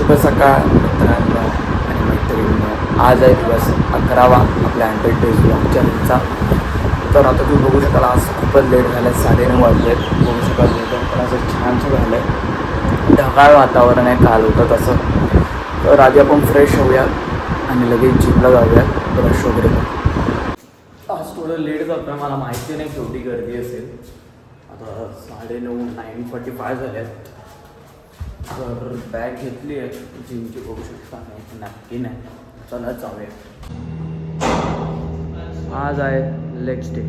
शुभ सकाळ मित्रांनो आणि मैत्रिणींनो. आज आहे दिवस 11वा आपल्या 100 डेज ब्लॉग चॅनलचा. तर आता तुम्ही बघू शकाल आज खूपच लेट झालं आहे, 9:30 वाजले आहेत. बघू शकाल एकदम पण असं छानसं झालं आहे, ढगाळ वातावरण आहे, काल होतं तसं. तर आधी आपण फ्रेश होऊयात आणि लगेच जिमला जाऊयात, ब्रश वगैरे करू. आज थोडं लेट जातं, मला माहिती नाही केवढी गर्दी असेल. आता 9:30 9:45 झाले आहेत. तर बॅग घेतली आहे जिमची, बघू शकता, नॅपकिन आहे. चला जाऊया. आज आहे लेग्स डे.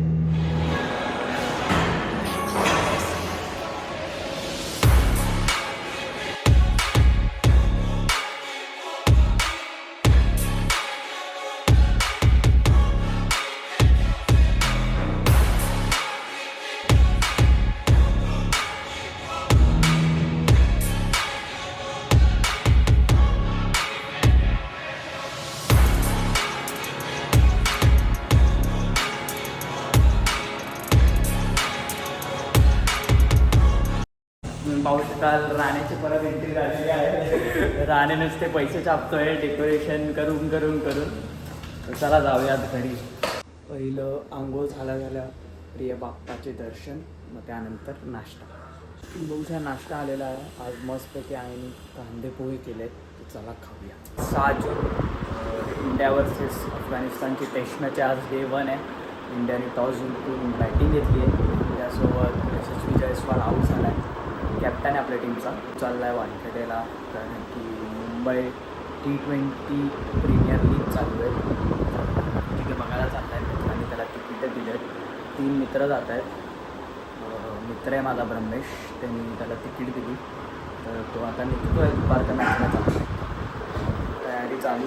पाहू शकाल राणेची परत एंट्री झालेली आहे. राणे नुसते पैसे छापतोय डेकोरेशन करून करून करून. तर चला जाऊयात घरी. पहिलं आंघोळ झाल्या प्रिय बाप्पाचे दर्शन, मग त्यानंतर नाश्ता. बहुशा नाश्ता आलेला आहे. आज मस्तपैकी आईने कांदे पोहे केलेत, तर चला खाऊया. 6 जून इंडिया वर्सेस अफगाणिस्तानची टेस्ट मॅच आज डे 1 आहे. इंडियाने टॉस जिंकून बॅटिंग घेतली आहे. त्यासोबत यशस्वी जयस्वाल आऊट झाला आहे. कॅप्टन आहे आपल्या टीमचा. चालला आहे वानखेडेला, कारण की मुंबई T20 प्रीमियर लीग चालू आहे, तिथे बघायला चालला आहे. आणि त्याला तिकीटं दिले आहेत. 3 मित्र जात आहेत. मित्र आहे माझा ब्रह्मेश, त्यांनी त्याला तिकीट दिली. तर तो आता निघतो आहे दुपारच्या मॅचला. चालू तयारी चालू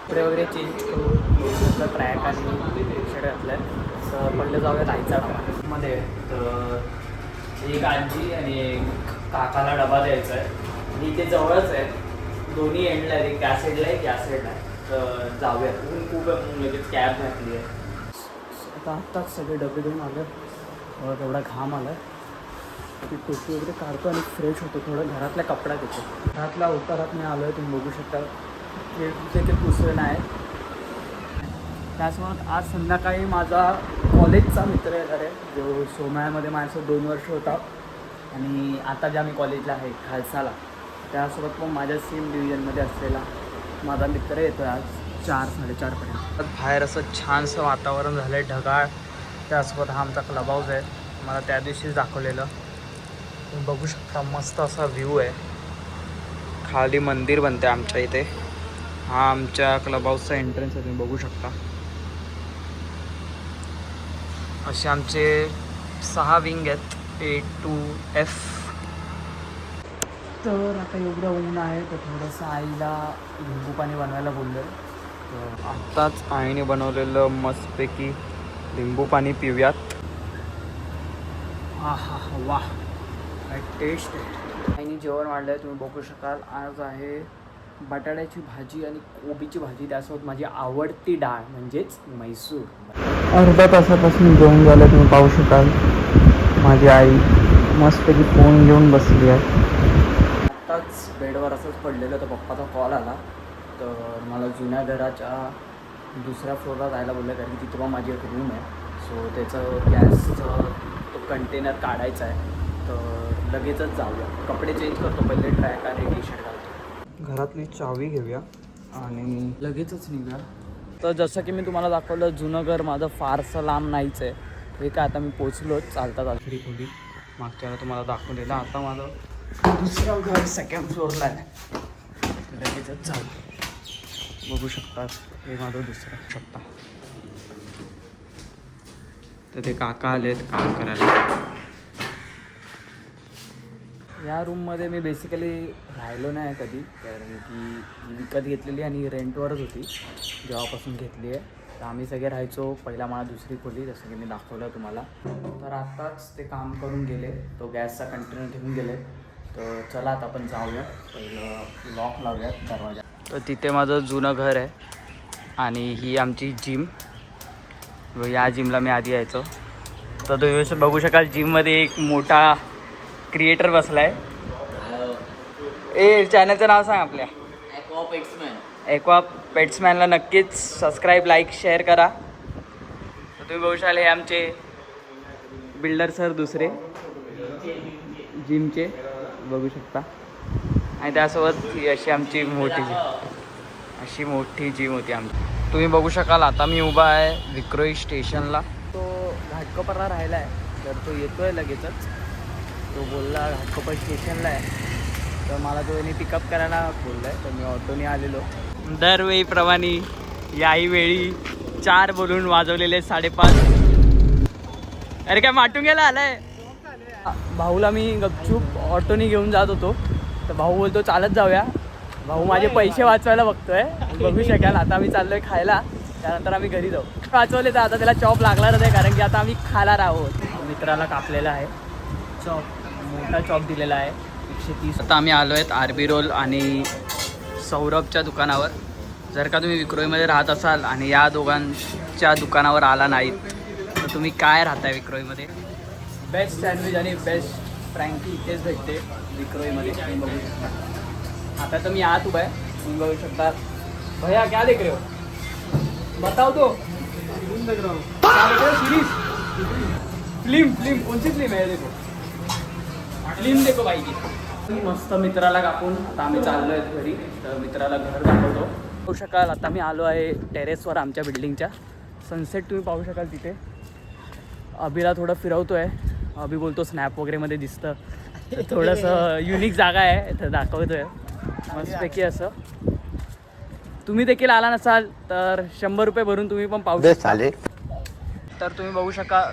कपडे वगैरे चेंज करून ट्रॅक आणि शर्ट घातलं आहे. तर पडलं जाऊया जायचा मध्ये. तर एक आजी आणि एक काकाला डबा द्यायचा आहे. आणि ते जवळच आहे, दोन्ही एंडला आहे, एक त्या साईडला आहे, या साईडला आहे. तर जाऊया. ऊन खूप आहे, लगेच कॅब घातली आहे. आता आत्ताच सगळे डबे देऊन आलं, तेवढा घाम आला. ती टोपी वगैरे काढतो आणि फ्रेश होतो. थोडं घरातल्या कपडा घेतो. घरातल्या अवतारात मी आलो आहे, तुम्ही बघू शकता. ते पुसलं नाही. त्यासोबत आज संध्याकाळी माझा कॉलेजचा मित्र येणार आहे, जो सोमयामध्ये माझ्यासोबत 2 वर्ष होता आणि आता ज्या मी कॉलेजला आहे खालसाला, त्यासोबत पण माझ्या सेम डिव्हिजनमध्ये असलेला माझा मित्र येतो आज 4-4:30पर्यंत. बाहेर असं छानसं वातावरण झालं आहे, ढगाळ. त्यासोबत हा आमचा क्लब हाऊस आहे, मला त्या दिवशीच दाखवलेलं. तुम्ही बघू शकता, मस्त असा व्ह्यू आहे. खाली मंदिर बनते आमच्या इथे. हा आमच्या क्लब हाऊसचा एंट्रन्स आहे, तुम्ही बघू शकता. असे आमचे 6 विंग आहेत, A to F. तर आता एवढं ऊन आहे, तर थोडंसं आईला लिंबू पाणी बनवायला बोललो आहे. तर आत्ताच आईने बनवलेलं मस्तपैकी लिंबू पाणी पिऊयात. हा हा वाह, काय टेस्ट आहे. आईने जेवण वाढलं आहे, तुम्ही बघू शकाल. आज आहे बटाट्याची भाजी आणि कोबीची भाजी, त्यासोबत माझी आवडती डाळ म्हणजेच मैसूर. अर्धा तासापासून जेवण झालं, तुम्ही पाहू शकाल. माझी आई मस्तपैकी फोन घेऊन बसली आहे. आत्ताच बेडवर असंच पडलेलं, तर पप्पाचा कॉल आला. तर मला जुन्या घराच्या दुसऱ्या फ्लोअरला जायला बोललं, कारण की तिथं पण माझी एक रूम आहे. सो त्याचं गॅसचं तो कंटेनर काढायचा आहे. तर लगेचच जाऊया. कपडे चेंज करतो, पहिले ट्रॅक आणि टी शर्ट घालतो. घरातली चावी घेऊया आणि लगेचच निघूया. तर जसं की मी तुम्हाला दाखवलं, जुनं घर माझं फारसं लांब नाहीच आहे. हे काय, आता मी पोचलोच चालता चालती थोडी. मागच्या वेळेला तुम्हाला दाखवून दिलं. आता माझं दुसरं घर 2nd फ्लोअरला आहे, लगेचच चालू. बघू शकता, हे माझं दुसरं शकता. तर ते काका आलेत काम करायला. या रूममध्ये मी बेसिकली राहिलो नाही कधी, कारण की विकत घेतलेली आणि रेंटवरच होती जेव्हापासून घेतली आहे. तर आम्ही सगळे राहायचो. पहिला मला दुसरी खोली, जसं की मी दाखवलं तुम्हाला. तर आत्ताच ते काम करून गेले, तो गॅसचा कंटेनर घेऊन गेले. तर चला आता आपण जाऊया, पहिलं लॉक लावूयात दरवाजा. तर तिथे माझं जुनं घर आहे आणि ही आमची जिम. या जिमला मी आधी यायचो. तर तुम्ही बघू शकाल, जिममध्ये एक मोठा क्रिएटर बसला आहे. ए चॅनलचं नाव सांग आपल्या. एक्वा पेट्समॅनला नक्कीच सबस्क्राईब लाईक शेअर करा. तर तुम्ही बघू शकले हे आमचे बिल्डर सर दुसरे जिमचे बघू शकता. आणि त्यासोबत ही अशी आमची मोठी जिम होती आमची. तुम्ही बघू शकाल आता मी उभा आहे विक्रोळी स्टेशनला. तो घाटकोपरला राहिला आहे तर तो येतोय लगेचच. तो बोलला घाटकोपर स्टेशनला आहे तर मला तो पिकअप करायला बोलला आहे. तर मी ऑटोने आलेलो. दरवेळीप्रमाणे याही वेळी 4 बोलून वाजवलेले 5:30. अरे काय माटून गेला आलाय. भाऊला मी गपचूप ऑटोने घेऊन जात होतो तर भाऊ बोलतो चालत जाऊया. भाऊ माझे पैसे वाचवायला बघतोय. बघू शकाल आता आम्ही चाललोय खायला. त्यानंतर आम्ही घरी जाऊ. वाचवले तर आता त्याला चॉप लागणारच आहे कारण की आता आम्ही खाणार आहोत. मित्राला कापलेला आहे चॉप. मोठा चॉप दिलेला आहे 130. आता आम्ही आलो आहेत RB रोल आणि सौरभच्या दुकानावर. जर का तुम्ही विक्रोळीमध्ये राहत असाल आणि या दोघांच्या दुकानावर आला नाहीत तर तुम्ही काय राहताय विक्रोळीमध्ये. बेस्ट सँडविच आणि बेस्ट फ्रँकी इथेच भेटते विक्रोळीमध्ये. तुम्ही बघू शकता. आता तर मी आत उभा आहे. तुम्ही बघू शकता. भैया क्या देख रहे हो बताओ तो. सीरीज फिल्म कौन सी फिल्म है देखो. फिल्म देखो भाई की. मस्त मित्राला कापून आता आम्ही चाललो आहेत घरी. तर मित्राला घर दाखवतो. पाहू शकाल आता मी आलो आहे टेरेसवर आमच्या बिल्डिंगच्या. सनसेट तुम्ही पाहू शकाल तिथे. अभिला थोडं फिरवतो आहे. अभि बोलतो स्नॅप वगैरेमध्ये दिसतं. थोडंसं युनिक जागा आहे तर दाखवतो आहे मस्तपैकी असं. तुम्ही देखील आला नसाल तर 100 रुपये भरून तुम्ही पण पाहू शकता. तर तुम्ही बघू शकाल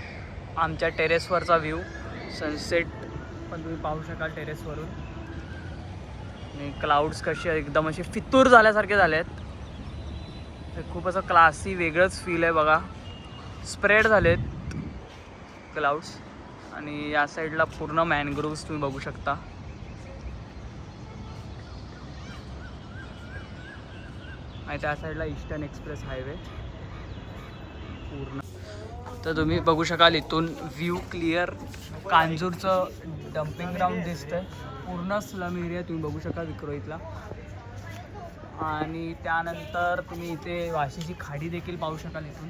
आमच्या टेरेसवरचा व्ह्यू. सनसेट पण तुम्ही पाहू शकाल टेरेसवरून. आणि क्लाउड्स कसे एकदम असे फितूर झाल्यासारखे झाले आहेत. ते खूप असं क्लासी वेगळंच फील आहे बघा. स्प्रेड झालेत क्लाउड्स. आणि या साईडला पूर्ण मॅनग्रोव्स तुम्ही बघू शकता. आणि त्या साईडला ईस्टर्न एक्सप्रेस हायवे पूर्ण. तर तुम्ही बघू शकाल इथून व्ह्यू क्लिअर. कांजूरचं डम्पिंग ग्राउंड दिसतंय. पूर्ण स्लम एरिया तुम्ही बघू शकाल विक्रोळीतला. आणि त्यानंतर तुम्ही इथे वाशीची खाडी देखील पाहू शकाल. इथून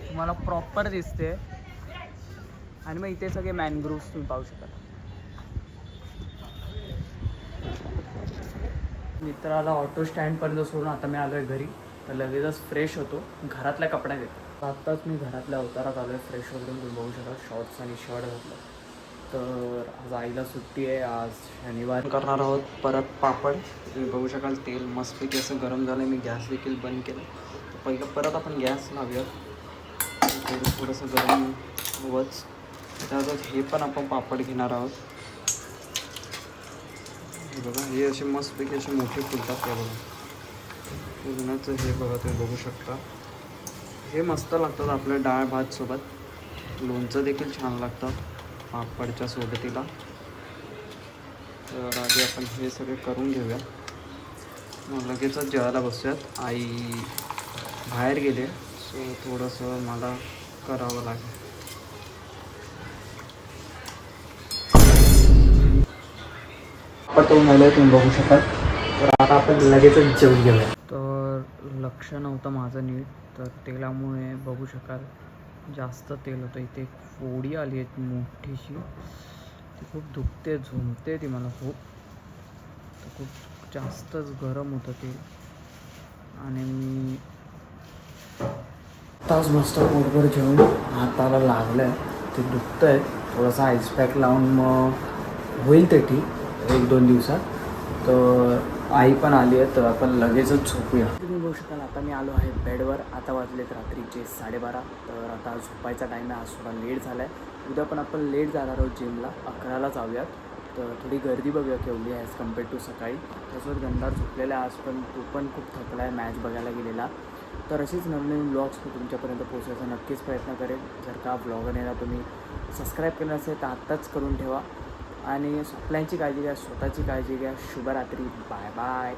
तुम्हाला प्रॉपर दिसते. आणि मग इथे सगळे मॅनग्रोव्स तुम्ही पाहू शकाल. मित्राला ऑटो स्टँडपर्यंत सोडून आता मी आलो आहे घरी. तर लगेचच फ्रेश होतो. घरातल्या कपड्या घेतो. आत्ताच मी घरातल्या अवतारात आलो आहे फ्रेश वगैरे. तुम्ही बघू शकाल शॉर्ट्स आणि शर्ट घातलं. तर आज आईला सुट्टी आहे. आज शनिवार करणार आहोत परत पापड. तुम्ही बघू शकाल तेल मस्तपैकी असं गरम झालं. मी गॅस देखील बंद केलं. तर पहिलं परत आपण गॅस लावूयात. थोडंसं गरम हवंच. त्यातच हे पण आपण पापड घेणार आहोत. बघा हे असे मस्तपैकी असे मोठे फुलतात. या बघा पूर्णाचं हे बघा तुम्ही बघू शकता. हे मस्त लागतात आपल्या डाळ भात सोबत. लोणचं देखील छान लागतं पापडच्या सोबतीला. तर आधी आपण हे सगळे करून घेऊया. मग लगेचच जेवायला बसूयात. आई बाहेर गेले सो थोडंसं मला करावं लागेल. तो मला तुम्ही बघू शकाल. तर आता आपण लगेचच जेवून घेऊया. तर लक्ष नव्हतं माझं नीट. तर तेलामुळे बघू शकाल जास्त तेल होतं. इथे एक फोडी आली आहे मोठीशी. ती खूप दुखते झोंबते ती मला खूप. तर खूप जास्तच गरम होतं तेल. आणि मी आत्ताच मस्त पोटभर जेवून हाताला लागलं आहे. ते दुखतं आहे. थोडासा आईसपॅक लावून मग होईल ते ठीक 1-2 दिवसात. तर आई पण आली आहे तर आपण लगेचच झोपूया. तुम्ही बघू शकाल आता मी आलो आहे बेडवर. आता वाजलेत रात्रीचे 12:30. तर आता झोपायचा टाईम आहे. आज थोडा लेट झाला आहे. उद्या पण आपण लेट जाणार आहोत जिमला. 11ला जाऊयात. तर थोडी गर्दी बघूया केवढी आहे ॲज कम्पेअर टू सकाळी. त्यासोबत गंधार झोपलेला आज पण तो पण खूप थकला आहे मॅच बघायला गेलेला. तर अशीच नवनवीन ब्लॉग्स मी तुमच्यापर्यंत पोहोचवायचा नक्कीच प्रयत्न करेन. जर का ब्लॉगरला तुम्ही सबस्क्राईब केलं असेल तर आत्ताच करून ठेवा. आणि आपल्याची काळजी घ्या. स्वतःची काळजी घ्या. शुभरात्री. Bye bye.